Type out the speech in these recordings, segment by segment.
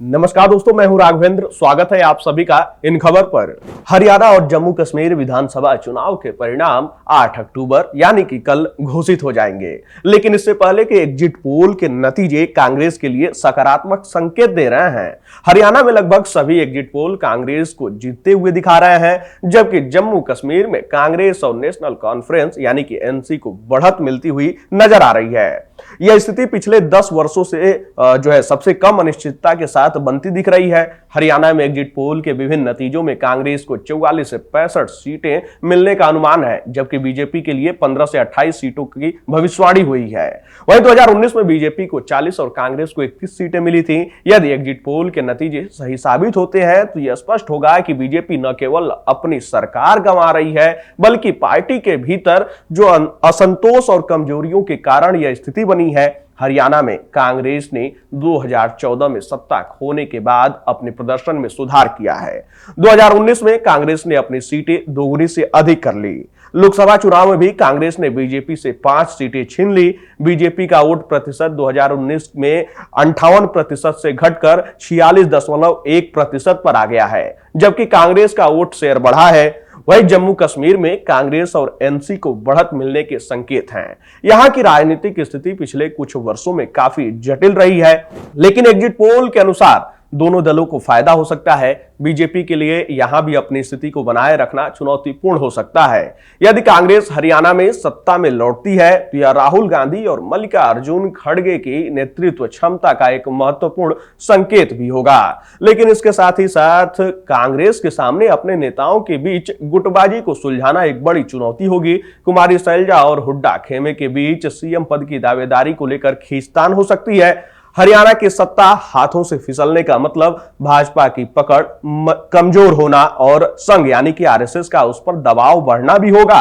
नमस्कार दोस्तों, मैं हूं राघवेंद्र। स्वागत है आप सभी का इन खबर पर। हरियाणा और जम्मू कश्मीर विधानसभा चुनाव के परिणाम 8 अक्टूबर यानी कि कल घोषित हो जाएंगे। लेकिन इससे पहले के एग्जिट पोल के नतीजे कांग्रेस के लिए सकारात्मक संकेत दे रहे हैं। हरियाणा में लगभग सभी एग्जिट पोल कांग्रेस को जीतते हुए दिखा रहे हैं, जबकि जम्मू कश्मीर में कांग्रेस और नेशनल कॉन्फ्रेंस यानी कि एनसी को बढ़त मिलती हुई नजर आ रही है। यह स्थिति पिछले 10 वर्षों से सबसे कम अनिश्चितता के साथ बनती दिख रही है। हरियाणा में एग्जिट पोल के विभिन्न नतीजों में कांग्रेस को 44 से 65 सीटें मिलने का अनुमान है, जबकि बीजेपी के लिए 15 से 28 सीटों की भविष्यवाणी हुई है। वहीं 2019 में बीजेपी को 40 और कांग्रेस को 21 सीटें मिली थी। यदि एग्जिट पोल के नतीजे सही साबित होते हैं तो यह स्पष्ट होगा कि बीजेपी न केवल अपनी सरकार गंवा रही है, बल्कि पार्टी के भीतर जो असंतोष और कमजोरियों के कारण यह स्थिति बनी है। हरियाणा में कांग्रेस ने 2014 में सत्ता खोने के बाद अपने प्रदर्शन में सुधार किया है। 2019 में कांग्रेस ने अपनी सीटें दोगुनी से अधिक कर ली। लोकसभा चुनाव में भी कांग्रेस ने बीजेपी से 5 सीटें छीन ली। बीजेपी का वोट प्रतिशत 2019 में 58% से घटकर 46.1% पर आ गया है, जबकि कांग्रेस का वोट शेयर बढ़ा है। वहीं जम्मू कश्मीर में कांग्रेस और एनसी को बढ़त मिलने के संकेत हैं। यहां की राजनीतिक स्थिति पिछले कुछ वर्षों में काफी जटिल रही है, लेकिन एग्जिट पोल के अनुसार दोनों दलों को फायदा हो सकता है। बीजेपी के लिए यहां भी अपनी स्थिति को बनाए रखना चुनौतीपूर्ण हो सकता है। यदि कांग्रेस हरियाणा में सत्ता में लौटती है तो यह राहुल गांधी और मल्लिकार्जुन खड़गे की नेतृत्व क्षमता का एक महत्वपूर्ण संकेत भी होगा। लेकिन इसके साथ ही साथ कांग्रेस के सामने अपने नेताओं के बीच गुटबाजी को सुलझाना एक बड़ी चुनौती होगी। कुमारी शैलजा और हुड्डा खेमे के बीच सीएम पद की दावेदारी को लेकर खींचतान हो सकती है। हरियाणा की सत्ता हाथों से फिसलने का मतलब भाजपा की पकड़ कमजोर होना और संघ यानी कि आरएसएस का उस पर दबाव बढ़ना भी होगा।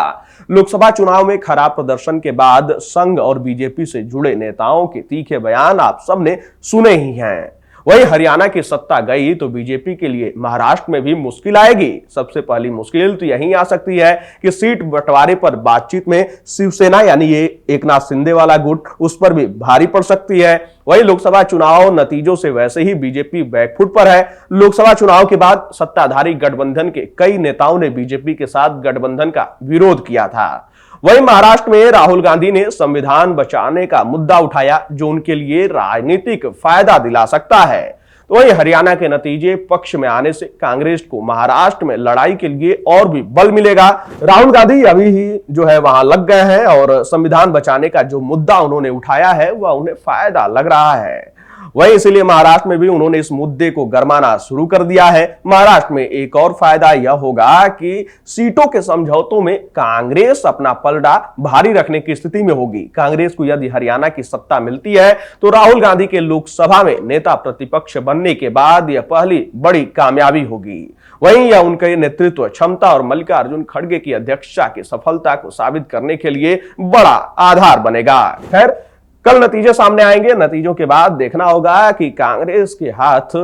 लोकसभा चुनाव में खराब प्रदर्शन के बाद संघ और बीजेपी से जुड़े नेताओं के तीखे बयान आप सबने सुने ही हैं। वही हरियाणा की सत्ता गई तो बीजेपी के लिए महाराष्ट्र में भी मुश्किल आएगी। सबसे पहली मुश्किल तो यही आ सकती है कि सीट बंटवारे पर बातचीत में शिवसेना यानी ये एकनाथ शिंदे वाला गुट उस पर भी भारी पड़ सकती है। वही लोकसभा चुनाव नतीजों से वैसे ही बीजेपी बैकफुट पर है। लोकसभा चुनाव के बाद सत्ताधारी गठबंधन के कई नेताओं ने बीजेपी के साथ गठबंधन का विरोध किया था। वहीं महाराष्ट्र में राहुल गांधी ने संविधान बचाने का मुद्दा उठाया, जो उनके लिए राजनीतिक फायदा दिला सकता है। तो वहीं हरियाणा के नतीजे पक्ष में आने से कांग्रेस को महाराष्ट्र में लड़ाई के लिए और भी बल मिलेगा। राहुल गांधी अभी ही वहां लग गए हैं और संविधान बचाने का जो मुद्दा उन्होंने उठाया है वह उन्हें फायदा लग रहा है। वही इसीलिए महाराष्ट्र में भी उन्होंने इस मुद्दे को गरमाना शुरू कर दिया है। महाराष्ट्र में एक और फायदा यह होगा कि सीटों के समझौतों में कांग्रेस अपना पलड़ा भारी रखने की स्थिति में होगी। कांग्रेस को यदि हरियाणा की सत्ता मिलती है तो राहुल गांधी के लोकसभा में नेता प्रतिपक्ष बनने के बाद यह पहली बड़ी कामयाबी होगी। वहीं यह उनके नेतृत्व क्षमता और मल्लिकार्जुन खड़गे की अध्यक्षता की सफलता को साबित करने के लिए बड़ा आधार बनेगा। खैर, कल नतीजे सामने आएंगे। नतीजों के बाद देखना होगा कि कांग्रेस के हाथ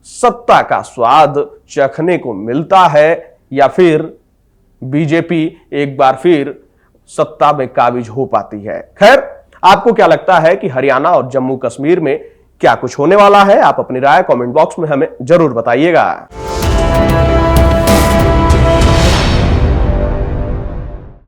सत्ता का स्वाद चखने को मिलता है या फिर बीजेपी एक बार फिर सत्ता में काबिज हो पाती है। खैर, आपको क्या लगता है कि हरियाणा और जम्मू कश्मीर में क्या कुछ होने वाला है? आप अपनी राय कमेंट बॉक्स में हमें जरूर बताइएगा।